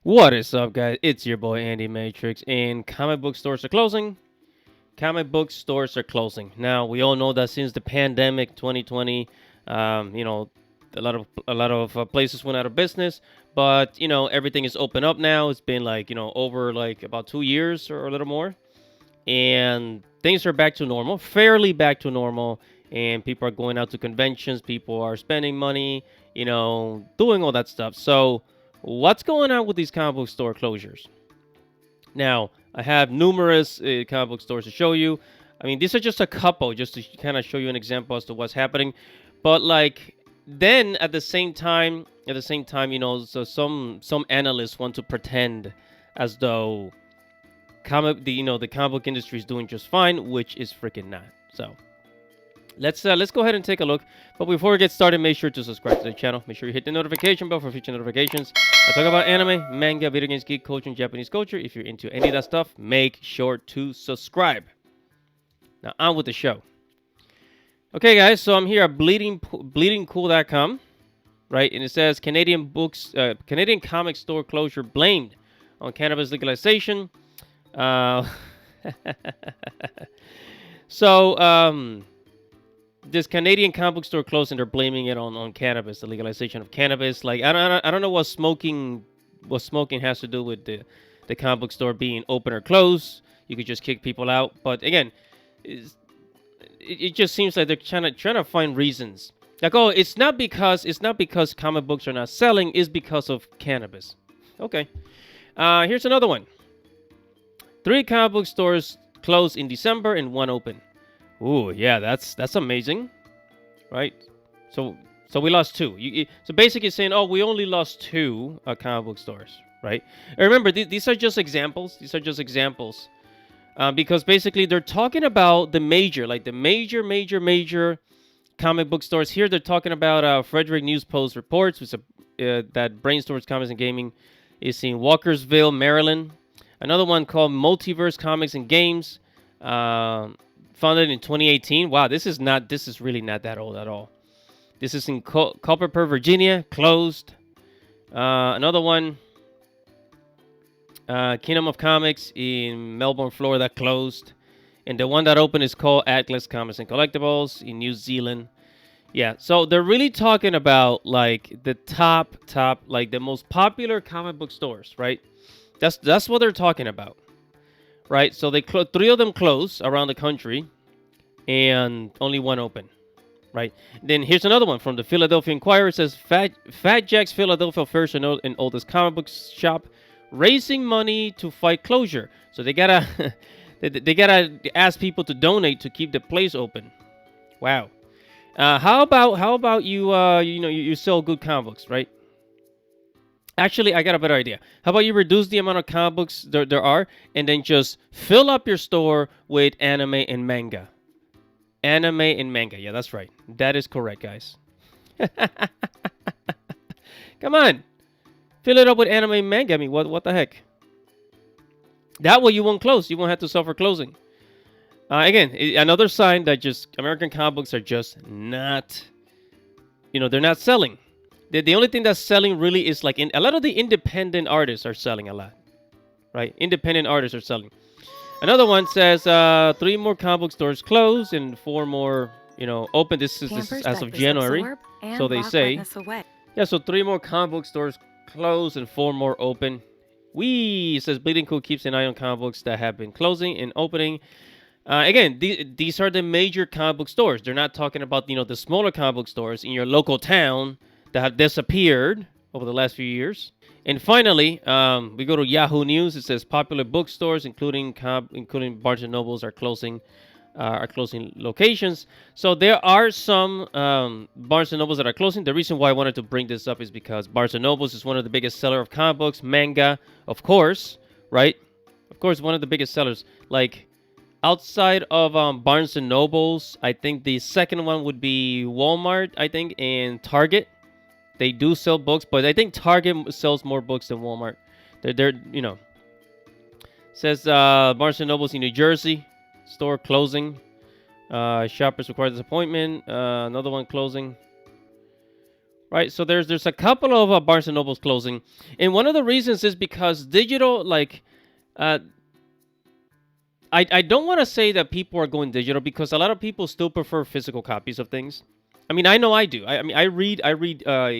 What is up, guys? It's your boy Andy Matrix, and comic book stores are closing. Comic book stores are closing. Now, we all know that since the pandemic 2020, you know, a lot of places went out of business, but everything is open up now. It's been like over like about 2 years or a little more, and things are back to normal, fairly back to normal, and people are going out to conventions, people are spending money, doing all that stuff. So, what's going on with these comic book store closures? Now, I have numerous comic book stores to show you. I mean, these are just a couple, just to kind of show you an example as to what's happening. But like, then at the same time, so some analysts want to pretend as though the comic book industry is doing just fine, which is freaking not. So let's go ahead and take a look. But before we get started, make sure to subscribe to the channel. Make sure you hit the notification bell for future notifications. I talk about anime, manga, video games, geek culture, and Japanese culture. If you're into any of that stuff, make sure to subscribe. Now on with the show. Okay, guys. So I'm here at bleedingcool.com, right? And it says Canadian comic store closure blamed on cannabis legalization. Uh, so this Canadian comic book store closed and they're blaming it on cannabis, the legalization of cannabis. Like I don't know what smoking has to do with the comic book store being open or closed. You could just kick people out, but again, it just seems like they're trying to find reasons. Like, oh, it's not because comic books are not selling, it's because of cannabis. Okay. Here's another one. 3 comic book stores closed in December and 1 open. Ooh, yeah, that's amazing, right? So we lost 2. So basically saying, oh, we only lost 2 comic book stores, right? And remember, these are just examples. These are just examples, because basically they're talking about the major comic book stores. Here they're talking about Frederick News Post reports, which that Brainstorms Comics and Gaming is in Walkersville, Maryland. Another one called Multiverse Comics and Games. Founded in 2018. Wow, this is really not that old at all. This is in Culpeper, Virginia, closed. Another one, Kingdom of Comics in Melbourne, Florida, closed. And the one that opened is called Atlas Comics and Collectibles in New Zealand. Yeah, so they're really talking about like the top, like the most popular comic book stores, right? That's what they're talking about. Right, so they 3 of them closed around the country, and only 1 open. Right, then here's another one from the Philadelphia Inquirer. It says Fat Jack's Philadelphia first and oldest comic book shop raising money to fight closure. So they gotta they gotta ask people to donate to keep the place open. Wow. How about you sell good comic books, right? Actually, I got a better idea. How about you reduce the amount of comic books there are, and then just fill up your store with anime and manga. Anime and manga. Yeah, that's right. That is correct, guys. Come on. Fill it up with anime and manga. I mean, what the heck? That way you won't close. You won't have to suffer closing. Again, another sign that just American comic books are just not, they're not selling. The only thing that's selling really is like a lot of the independent artists are selling a lot, right? Independent artists are selling. Another one says 3 more comic book stores closed and 4 more, open. This is as of January, so they say. Yeah, so 3 more comic book stores closed and 4 more open. Says Bleeding Cool keeps an eye on comic books that have been closing and opening. Again, these are the major comic book stores. They're not talking about the smaller comic book stores in your local town that have disappeared over the last few years. And finally, we go to Yahoo News. It says popular bookstores, including Barnes and Nobles, are closing locations. So there are some Barnes and Nobles that are closing. The reason why I wanted to bring this up is because Barnes and Nobles is one of the biggest sellers of comic books, manga, of course, right? Of course, one of the biggest sellers. Like outside of Barnes and Nobles, I think the second one would be Walmart, I think, and Target. They do sell books, but I think Target sells more books than Walmart. They're says Barnes and Nobles in New Jersey store closing. Shoppers require this appointment. Another one closing. right? So there's a couple of Barnes and Nobles closing, and one of the reasons is because digital, like, uh, I don't want to say that people are going digital because a lot of people still prefer physical copies of things. I mean, I know I do. I mean, I read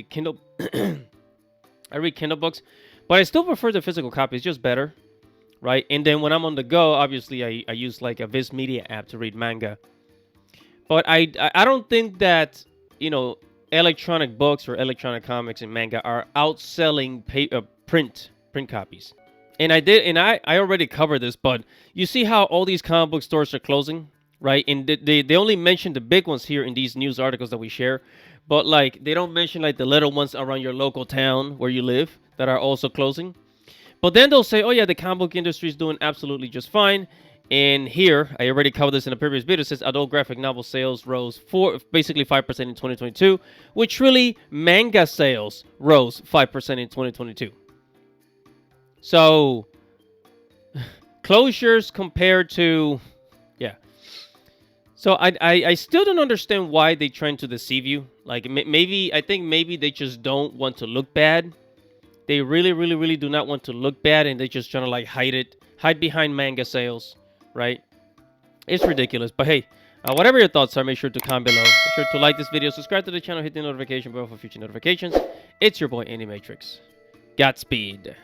Kindle, I read Kindle books, but I still prefer the physical copy. It's just better, right? And then when I'm on the go, obviously I use like a Viz Media app to read manga. But I don't think that, electronic books or electronic comics and manga are outselling print copies. And I already covered this, but you see how all these comic book stores are closing, right? And they only mention the big ones here in these news articles that we share, but like they don't mention like the little ones around your local town where you live that are also closing. But then they'll say, oh yeah, the comic book industry is doing absolutely just fine. And here, I already covered this in a previous video, it says adult graphic novel sales rose basically 5% in 2022, which really manga sales rose 5% in 2022. So, closures compared to, yeah. So I still don't understand why they trying to deceive you. Like I think maybe they just don't want to look bad. They really, really, really do not want to look bad, and they're just trying to like hide behind manga sales, right? It's ridiculous. But hey, whatever your thoughts are, make sure to comment below. Make sure to like this video, subscribe to the channel, hit the notification bell for future notifications. It's your boy Andy Matrix. Godspeed.